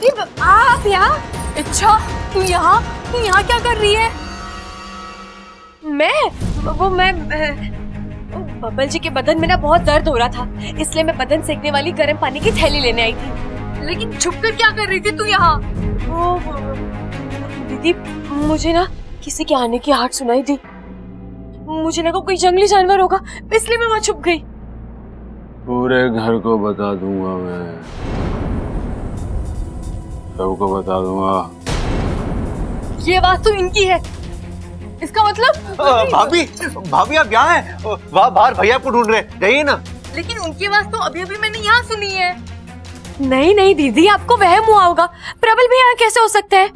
आप यहाँ? अच्छा, तू यहाँ क्या कर रही है? मैं बबल जी के बदन में ना बहुत दर्द हो रहा था, इसलिए मैं बदन सेकने वाली गर्म पानी की थैली लेने आई थी। लेकिन छुपकर क्या कर रही थी तू यहाँ? दीदी, मुझे ना किसी के आने की आहट सुनाई दी। मुझे लगा कोई जंगली जानवर होगा, इसलिए मैं वहाँ छुप गई। पूरे घर को बता दूंगा, मैं सबको बता दूंगा। ये आवाज तो इनकी है, इसका मतलब भाभी आप यहाँ हैं? वहाँ बाहर भैया आपको ढूंढ रहे हैं, जाइए ना। लेकिन उनकी आवाज तो अभी मैंने यहाँ सुनी है। नहीं दीदी, आपको वहम हुआ होगा। प्रबल भी यहाँ कैसे हो सकते हैं?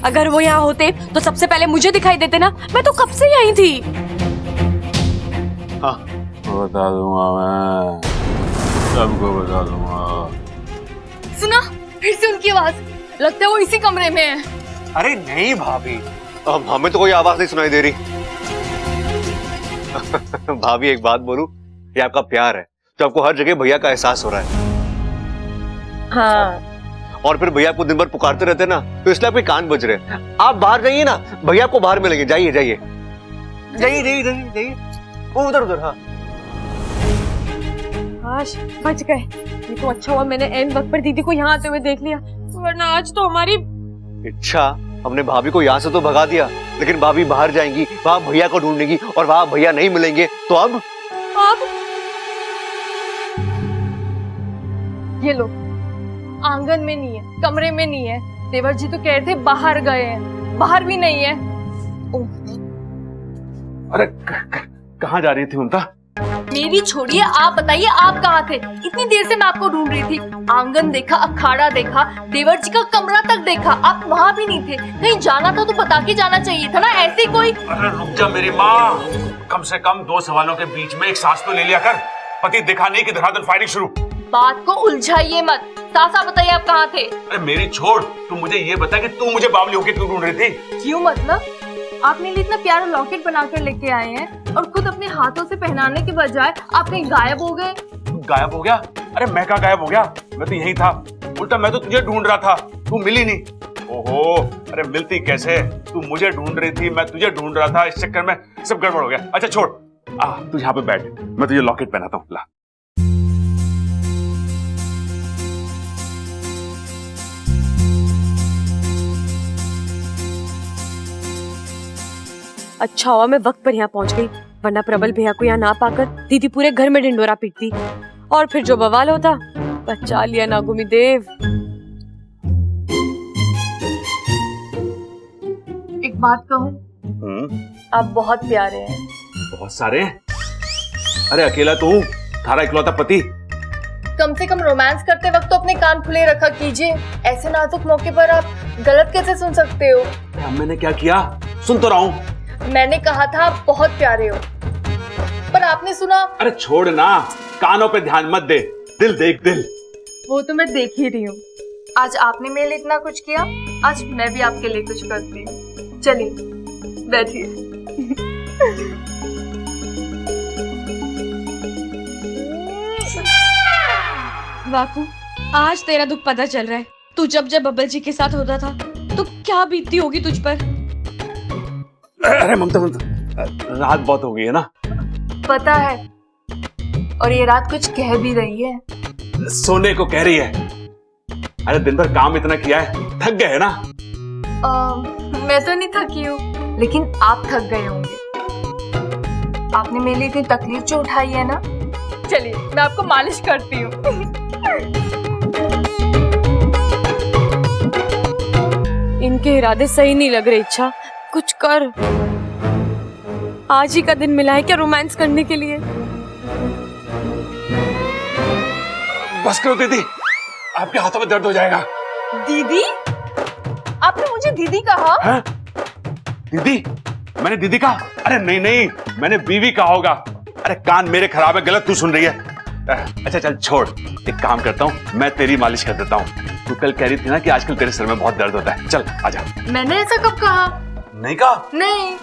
अगर वो यहाँ होते तो सबसे पहले मुझे दिखाई देते ना, मैं तो कब से यहीं थी। हाँ बता दूंगा, मैं सबको बता दूंगा। सुना फिर से उनकी आवाज, लगता है वो इसी कमरे में है। अरे नहीं भाभी, हमें तो कोई आवाज नहीं सुनाई दे रही। भाभी एक बात बोलूं, ये आपका प्यार है तो आपको हर जगह भैया का एहसास हो रहा है। हाँ, और फिर भैया आपको दिन भर पुकारते रहते ना, तो इसलिए आपके कान बज रहे हैं। आप बाहर जाइए ना, भैया आपको बाहर मिलेंगे। जाइए जाइए जाइए जाइए जाइए, वो उधर। हाँ काश बच गए। ये तो अच्छा हुआ मैंने एन वक्त पर दीदी को यहाँ आते हुए देख लिया, वरना आज तो हमारी। अच्छा, हमने भाभी को यहाँ से तो भगा दिया, लेकिन भाभी बाहर जाएंगी, वहाँ भैया को ढूंढेंगी और वहाँ भैया नहीं मिलेंगे, तो अब ये लो, आंगन में नहीं है, कमरे में नहीं है। देवर जी तो कह रहे थे बाहर गए हैं, बाहर भी नहीं है। अरे कहाँ जा रही थी ममता? मेरी छोड़िए, आप बताइए आप कहाँ थे? इतनी देर से मैं आपको ढूंढ रही थी। आंगन देखा, अखाड़ा देखा, देवर जी का कमरा तक देखा, आप वहाँ भी नहीं थे। कहीं जाना था तो बता के जाना चाहिए था ना, ऐसे कोई। अरे रुक जा मेरी माँ, कम से कम दो सवालों के बीच में एक सांस तो ले लिया कर। पति दिखा नहीं कि धड़ाधड़ फायरिंग शुरू। बात को उलझाइए मत, साफ बताइए आप कहाँ थे? अरे मेरी छोड़, तू मुझे ये बता कि तू मुझे बावली होके क्यों ढूंढ रही थी? क्यों मतलब? आप मेरे लिए इतना प्यारा लॉकेट बनाकर लेके आए हैं और खुद अपने हाथों से पहनाने के बजाय आप कहीं गायब हो गए। गायब हो गया? अरे मैं कहाँ गायब हो गया, मैं तो यही था। उल्टा मैं तो तुझे ढूंढ रहा था, तू मिली नहीं। ओहो, अरे मिलती कैसे? तू मुझे ढूंढ रही थी, मैं तुझे ढूंढ रहा था, इस चक्कर में सब गड़बड़ हो गया। अच्छा छोड़, तू यहाँ पे बैठ, मैं तुझे लॉकेट पहनाता हूँ। ला। अच्छा हुआ मैं वक्त पर यहाँ पहुँच गई, वरना प्रबल भैया को यहाँ ना पाकर दीदी पूरे घर में ढिंडोरा पीटती और फिर जो बवाल होता। बचा लिया नागुमी देव। एक बात कहूँ, आप बहुत प्यारे हैं। बहुत सारे? अरे अकेला तू, थारा इकलौता पति। कम से कम रोमांस करते वक्त तो अपने कान खुले रखा कीजिए। ऐसे नाजुक मौके पर आप गलत कैसे सुन सकते हो? मैंने क्या किया? सुन तो रहा हूँ। मैंने कहा था आप बहुत प्यारे हो, पर आपने सुना। अरे छोड़ ना, कानों पे ध्यान मत दे, दिल देख दिल। वो तो मैं देख ही रही हूँ। आज आपने मेरे लिए इतना कुछ किया, आज मैं भी आपके लिए कुछ करती हूँ। चलिए बैठिए। बापू, आज तेरा दुख पता चल रहा है। तू जब बबल जी के साथ होता था तो क्या बीतती होगी तुझ पर। अरे ममता, रात बहुत हो गई है ना। पता है, और ये रात कुछ कह भी रही है। सोने को कह रही है। अरे दिन भर काम इतना किया है, थक गए है ना। मैं तो नहीं थकी हूँ, लेकिन आप थक गए होंगे। आपने मेरे लिए इतनी तकलीफ जो उठाई है ना। चलिए मैं आपको मालिश करती हूँ। इनके इरादे सही नहीं लग रहे। इच्छा कुछ कर, आज ही का दिन मिला है क्या रोमांस करने के लिए? बस करो दीदी, आपके हाथों में दर्द हो जाएगा। दीदी? आपने मुझे दीदी कहा? है? दीदी? मैंने दीदी कहा? अरे नहीं, मैंने बीवी कहा होगा। अरे कान मेरे खराब है, गलत तू सुन रही है। अच्छा चल छोड़, एक काम करता हूँ, मैं तेरी मालिश कर देता हूँ। तू कल कह रही थी ना कि आजकल तेरे सिर में बहुत दर्द होता है। चल आजा। मैंने ऐसा कब कहा? नहीं कहा? नहीं।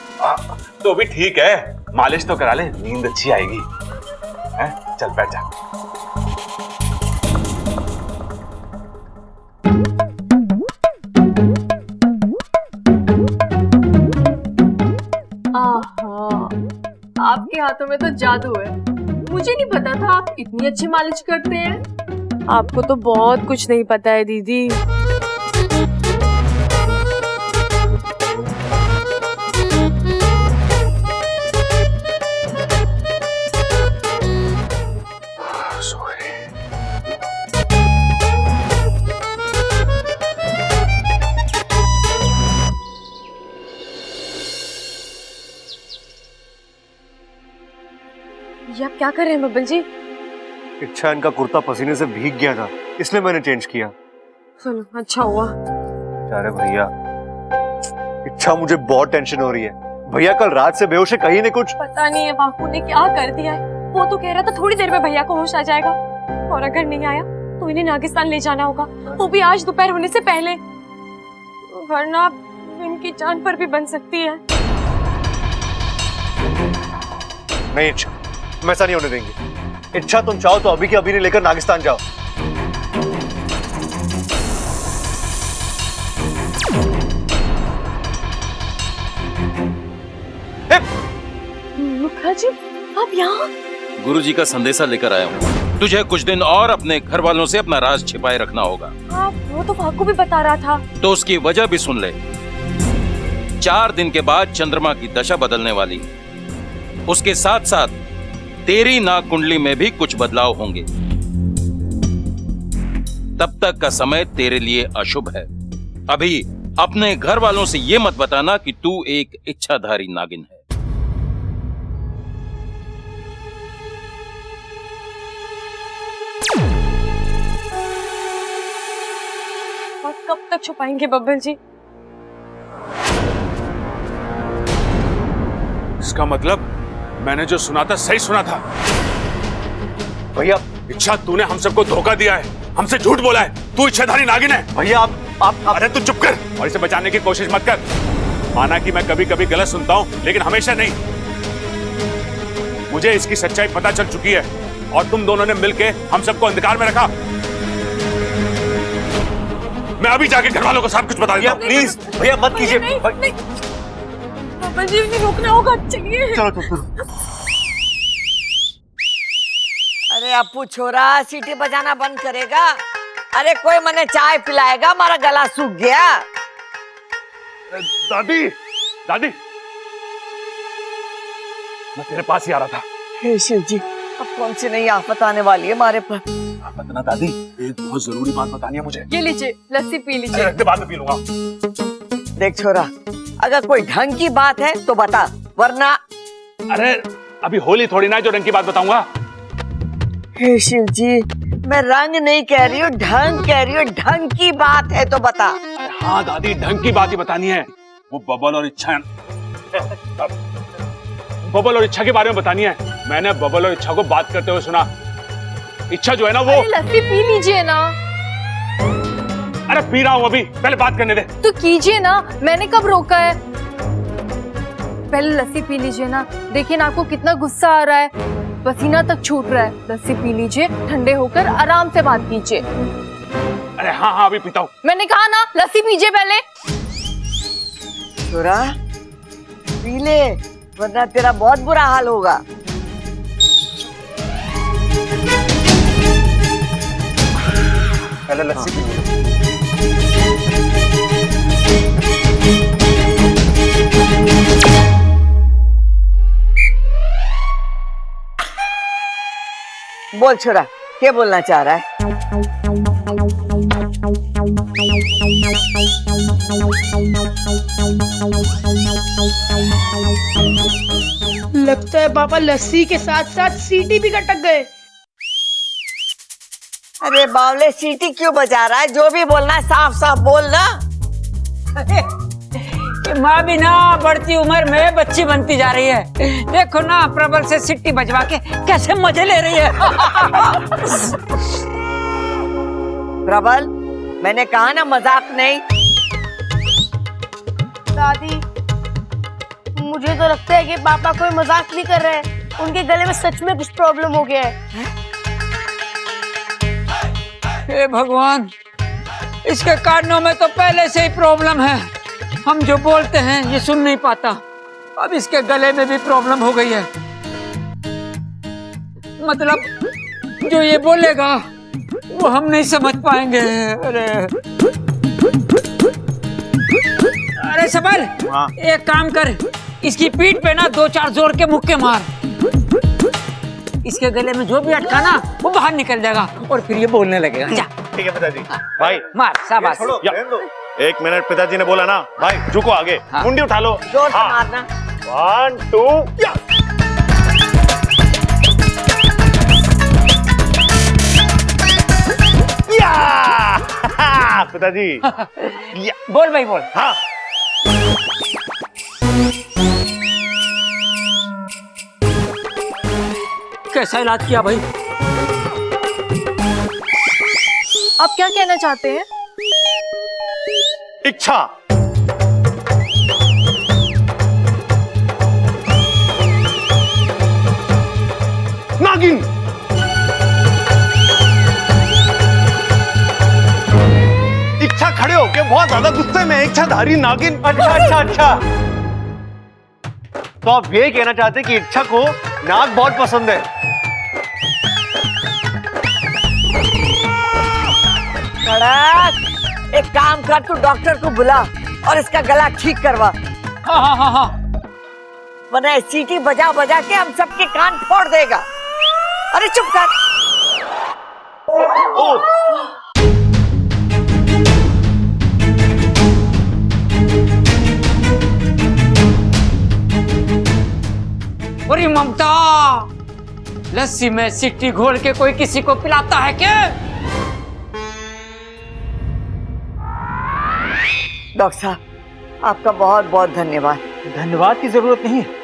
तो भी ठीक है, मालिश तो करा ले, नींद अच्छी आएगी। है? चल बैठ जा। आपके हाथों में तो जादू है। मुझे नहीं पता था आप इतनी अच्छी मालिश करते हैं। आपको तो बहुत कुछ नहीं पता है दीदी। ये आप क्या कर रहे हैं बब्बल जी? इच्छा इनका कुर्ता पसीने से भीग गया था, इसलिए मैंने चेंज किया। चलो अच्छा हुआ। अरे भैया, इच्छा मुझे बहुत टेंशन हो रही है। भैया कल रात से बेहोश है, कहीं ने कुछ पता नहीं है बापू ने क्या कर दिया है। वो तो कह रहा था थोड़ी देर में भैया को होश आ जाएगा, और अगर नहीं आया तो इन्हें नागिस्तान ले जाना होगा, वो भी आज दोपहर होने से पहले, वरना इनकी जान पर भी बन सकती है। नहीं इच्छा, हम ऐसा नहीं होने देंगे। इच्छा तुम चाहो तो अभी के अभी नहीं लेकर नागिस्तान जाओ। मुखा जी, आप यहाँ? गुरुजी का संदेशा लेकर आया हूँ। तुझे कुछ दिन और अपने घर वालों से अपना राज छिपाए रखना होगा। आप वो तो फाकू भी बता रहा था। तो उसकी वजह भी सुन ले। 4 दिन के बाद चंद्रमा की दशा बदलने वाली है। उसके साथ साथ तेरी नाग कुंडली में भी कुछ बदलाव होंगे। तब तक का समय तेरे लिए अशुभ है। अभी अपने घर वालों से यह मत बताना कि तू एक इच्छाधारी नागिन है। और कब तक छुपाएंगे बब्बल जी? इसका मतलब मैंने जो सुना था सही सुना था। भैया इच्छा, तूने हम सबको धोखा दिया है, हमसे झूठ बोला है। तू इच्छाधारी नागिन है। भैया आप अरे तू चुप कर और इसे बचाने की कोशिश मत कर। माना कि मैं कभी कभी गलत सुनता हूं, लेकिन हमेशा नहीं। मुझे इसकी सच्चाई पता चल चुकी है और तुम दोनों ने मिलके हम सबको अंधकार में रखा। मैं अभी जाके घर वालों को सब कुछ बता देता हूं। प्लीज भैया मत कीजिए। बब्बल जी, इन्हें रोकना होगा। चलिए। चलो तुम। अरे अपू छोरा, सीटी बजाना बंद करेगा? अरे कोई मने चाय पिलाएगा, हमारा गला सूख गया। दादी, दादी, मैं तेरे पास ही आ रहा था। हे शिव जी, अब कौन सी नई आफत आने वाली है हमारे पर? आफत ना दादी, एक बहुत जरूरी बात बतानी है मुझे। ये लीजिए, लस्सी पी लीजिए। रख दे, बाद में पी लूंगा। देख छोरा, अगर कोई ढंग की बात है तो बता, वरना। अरे अभी होली थोड़ी ना जो रंग की बात बताऊंगा। हे शिव जी, मैं रंग नहीं कह रही हूँ, ढंग कह रही हूँ। ढंग की बात है तो बता। हाँ दादी, ढंग की बात ही बतानी है। वो बबल और इच्छा, बबल और इच्छा के बारे में बतानी है। मैंने बबल और इच्छा को बात करते हुए सुना। इच्छा जो है ना वो। लस्सी पी लीजिए ना। अरे पी रहा हूँ अभी, पहले बात करने दे। तो कीजिए ना, मैंने कब रोका है? पहले लस्सी पी लीजिए ना। देखिए ना, आपको कितना गुस्सा आ रहा है, पसीना तक छूट रहा है। लस्सी पी लीजिए, ठंडे होकर आराम से बात कीजिए। अरे हाँ हाँ, अभी पीता हूँ। मैंने कहा ना, लस्सी पीजिए पहले। छोरा पी ले, वरना तेरा बहुत बुरा हाल होगा। पहले लस्सी पी लो। बोल छोरा, क्या बोलना चाह रहा है? लगता है पापा लस्सी के साथ साथ सीटी भी कटक गए। अरे बावले, सीटी क्यों बजा रहा है? जो भी बोलना है साफ साफ बोल ना। माँ भी ना बढ़ती उम्र में बच्ची बनती जा रही है। देखो ना, प्रबल से सिट्टी बजवा के कैसे मजे ले रही है। प्रबल, मैंने कहा ना मजाक नहीं। दादी, मुझे तो लगता है कि पापा कोई मजाक नहीं कर रहे हैं। उनके गले में सच में कुछ प्रॉब्लम हो गया है। हे भगवान, इसके कानों में तो पहले से ही प्रॉब्लम है। हम जो बोलते हैं ये सुन नहीं पाता। अब इसके गले में भी प्रॉब्लम हो गई है। मतलब जो ये बोलेगा वो हम नहीं समझ पाएंगे। अरे सबल, एक काम कर, इसकी पीठ पे ना 2-4 जोर के मुक्के मार। इसके गले में जो भी अटका ना वो बाहर निकल जाएगा और फिर ये बोलने लगेगा। जा ठीक है पिताजी। भाई मार, शाबाश। या, 1 मिनट, पिताजी ने बोला ना भाई झुको आगे, हाँ। मुंडी उठा लो। जोर से मारना। 1 2 या। या! पिताजी या। बोल भाई बोल। हाँ कैसा इलाज किया भाई? आप क्या कहना चाहते हैं? इच्छा। नागिन। इच्छा खड़े होके बहुत ज्यादा गुस्से में, इच्छाधारी नागिन। अच्छा अच्छा अच्छा, तो आप ये कहना चाहते हैं कि इच्छा को नाग बहुत पसंद है। कड़क, एक काम कर, तू डॉक्टर को बुला और इसका गला ठीक करवा, हाँ। वरना सीटी बजा बजा के हम सबके कान फोड़ देगा। अरे चुप कर। अरे ममता, लस्सी में सिट्टी घोल के कोई किसी को पिलाता है क्या? डॉक्टर साहब, आपका बहुत बहुत धन्यवाद। धन्यवाद की जरूरत नहीं है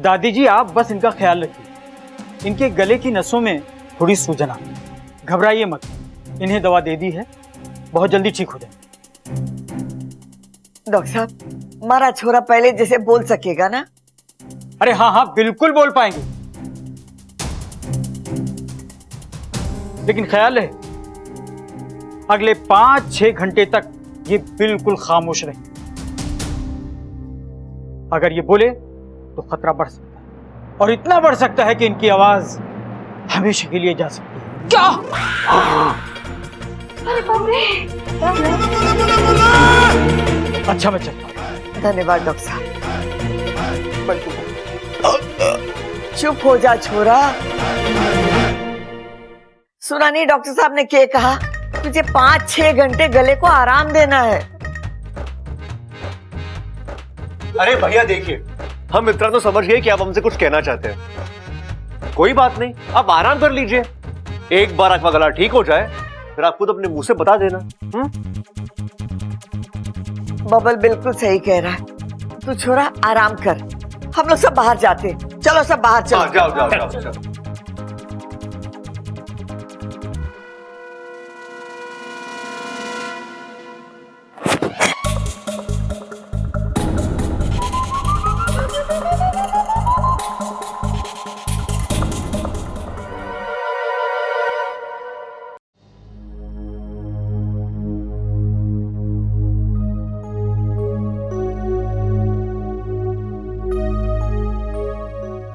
दादी जी, आप बस इनका ख्याल रखिए। इनके गले की नसों में थोड़ी सूजन आ, घबराइए मत, इन्हें दवा दे दी है, बहुत जल्दी ठीक हो जाए। डॉक्टर साहब, हमारा छोरा पहले जैसे बोल सकेगा ना? अरे हाँ, बिल्कुल बोल पाएंगे, लेकिन ख्याल है अगले 5-6 घंटे तक ये बिल्कुल खामोश रहे। अगर ये बोले तो खतरा बढ़ सकता है, और इतना बढ़ सकता है कि इनकी आवाज हमेशा के लिए जा सकती है। क्या? अच्छा मैं चलता हूं। धन्यवाद डॉक्टर साहब। चुप हो जा छोरा। सुना नहीं डॉक्टर साहब ने क्या कहा? तुझे 5-6 घंटे गले को आराम देना है। अरे भैया देखिए, हम इतना तो समझ गए कि आप हमसे कुछ कहना चाहते हैं। कोई बात नहीं, आप आराम कर लीजिए, एक बार आपका गला ठीक हो जाए फिर आप खुद अपने मुंह से बता देना। बबल बिल्कुल सही कह रहा है, तू छोरा आराम कर, हम लोग सब बाहर जाते। चलो सब बाहर चलो। हाँ, जाओ जाओ जाओ, जाओ।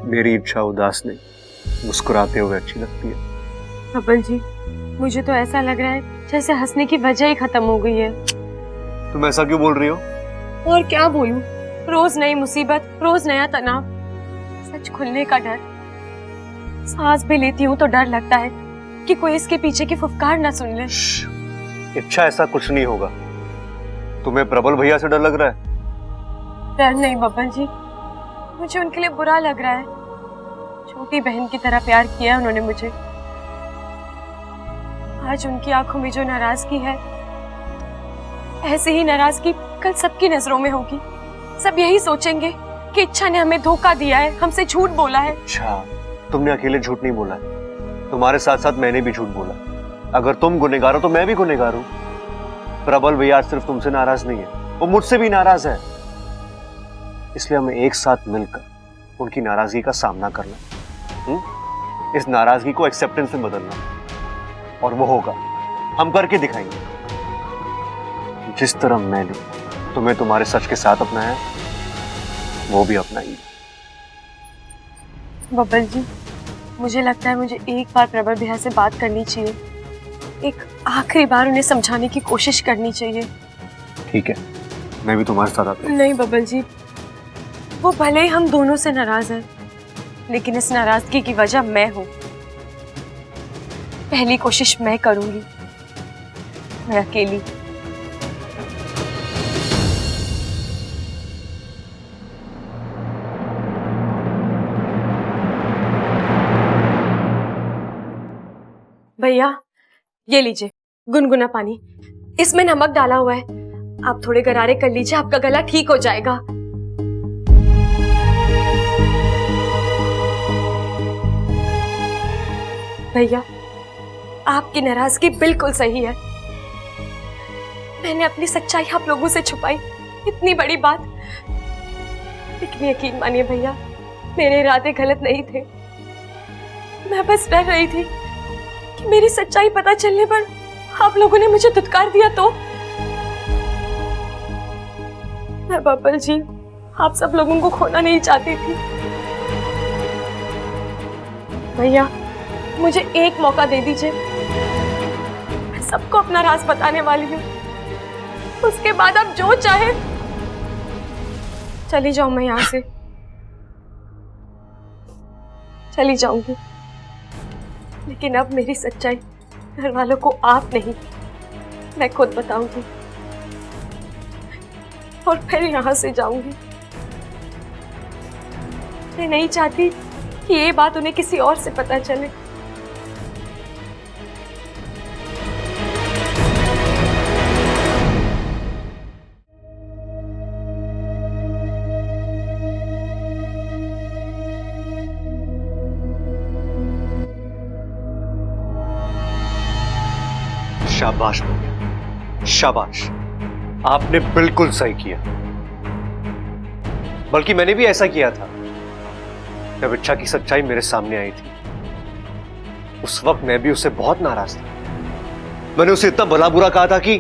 मेरी इच्छा उदास नहीं, मुस्कुराते हुए अच्छी लगती है। प्रबल जी, मुझे तो ऐसा लग रहा है जैसे हंसने की वजह ही खत्म हो गई है। तुम ऐसा क्यों बोल रही हो? और क्या बोलूं, रोज नई मुसीबत, रोज नया तनाव, सच खुलने का डर। सांस भी लेती हूँ तो डर लगता है कि कोई इसके पीछे की फुफकार ना सुन ले। इच्छा, ऐसा कुछ नहीं होगा। तुम्हें प्रबल भैया से डर लग रहा है? डर नहीं बब्बन जी, मुझे उनके लिए बुरा लग रहा है। छोटी बहन की तरह प्यार किया है उन्होंने मुझे। आज उनकी आंखों में जो नाराजगी है, ऐसी ही नाराजगी कल सबकी नजरों में होगी। सब यही सोचेंगे कि इच्छा ने हमें धोखा दिया है, हमसे झूठ बोला है। अच्छा, तुमने अकेले झूठ नहीं बोला है, तुम्हारे साथ साथ मैंने भी झूठ बोला। अगर तुम गुनहगार हो तो मैं भी गुनहगार हूं। प्रबल भैया सिर्फ तुमसे नाराज नहीं है, वो मुझसे भी नाराज है। इसलिए हमें एक साथ मिलकर उनकी नाराजगी का सामना करना, इस नाराजगी को एक्सेप्टेंस में बदलना, और वो होगा, हम करके दिखाएंगे। जिस तरह मैंने तुम्हें तुम्हारे सच के साथ अपनाया, वो भी अपना ही। बब्बल जी, मुझे लगता है मुझे एक बार प्रबल भैया से बात करनी चाहिए, एक आखिरी बार उन्हें समझाने की कोशिश करनी चाहिए। ठीक है, मैं भी तुम्हारे साथ आता हूँ। नहीं बब्बल जी, वो भले ही हम दोनों से नाराज हैं, लेकिन इस नाराजगी की वजह मैं हूँ। पहली कोशिश मैं करूंगी, मैं अकेली। भैया, ये लीजिए गुनगुना पानी, इसमें नमक डाला हुआ है, आप थोड़े गरारे कर लीजिए, आपका गला ठीक हो जाएगा। भैया, आपकी नाराजगी बिल्कुल सही है। मैंने अपनी सच्चाई आप लोगों से छुपाई, इतनी बड़ी बात। लेकिन यकीन मानिए भैया, मेरे इरादे गलत नहीं थे। मैं बस डर रही थी कि मेरी सच्चाई पता चलने पर आप लोगों ने मुझे धुतकार दिया तो। मैं बब्बल जी, आप सब लोगों को खोना नहीं चाहती थी। भैया, मुझे एक मौका दे दीजिए, मैं सबको अपना राज बताने वाली हूँ। उसके बाद आप जो चाहे। चली जाऊं मैं यहाँ से, चली जाऊंगी, लेकिन अब मेरी सच्चाई घर वालों को आप नहीं, मैं खुद बताऊंगी और फिर यहाँ से जाऊंगी। मैं नहीं चाहती कि ये बात उन्हें किसी और से पता चले। शाबाश भैया, शाबाश, आपने बिल्कुल सही किया। बल्कि मैंने भी ऐसा किया था जब इच्छा की सच्चाई मेरे सामने आई थी। उस वक्त मैं भी उससे बहुत नाराज था। मैंने उसे इतना भला बुरा कहा था कि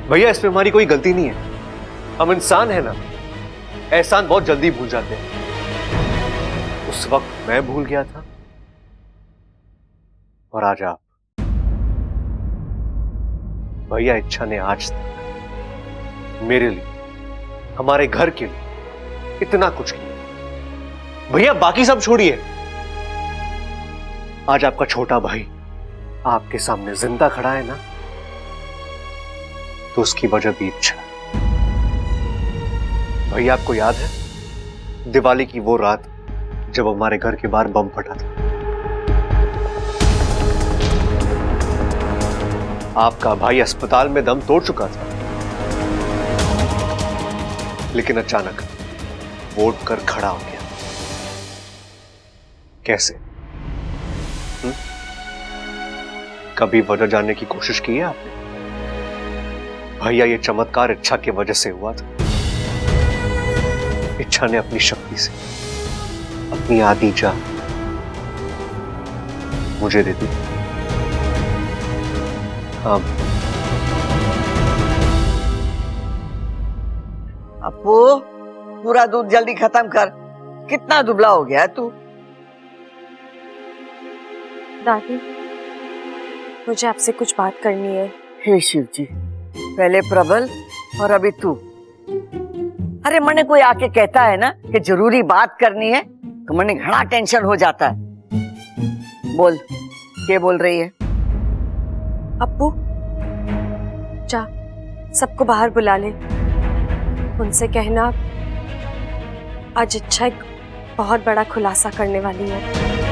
भैया, इसमें हमारी कोई गलती नहीं है, हम इंसान हैं ना, एहसान बहुत जल्दी भूल जाते हैं। उस वक्त मैं भूल गया था और आज आप। भैया, इच्छा ने आज तक मेरे लिए, हमारे घर के लिए इतना कुछ किया। भैया, बाकी सब छोड़िए, आज आपका छोटा भाई आपके सामने जिंदा खड़ा है ना, तो उसकी वजह भी इच्छा है। भैया, आपको याद है दिवाली की वो रात जब हमारे घर के बाहर बम फटा था? आपका भाई अस्पताल में दम तोड़ चुका था, लेकिन अचानक वो उठकर खड़ा हो गया। कैसे? कभी वजह जानने की कोशिश की है आपने? भैया, ये चमत्कार इच्छा की वजह से हुआ था। इच्छा ने अपनी शक्ति से अपनी आधी जान मुझे दे दी। हाँ अपू, पूरा दूध जल्दी खत्म कर, कितना दुबला हो गया है तू। दादी, मुझे आपसे कुछ बात करनी है। हे शिव जी, पहले प्रबल और अभी तू। अरे मने कोई आके कहता है ना कि जरूरी बात करनी है तो मने घना टेंशन हो जाता है। बोल, क्या बोल रही है? अप्पू, जा सबको बाहर बुला ले, उनसे कहना आज इच्छा एक बहुत बड़ा खुलासा करने वाली है।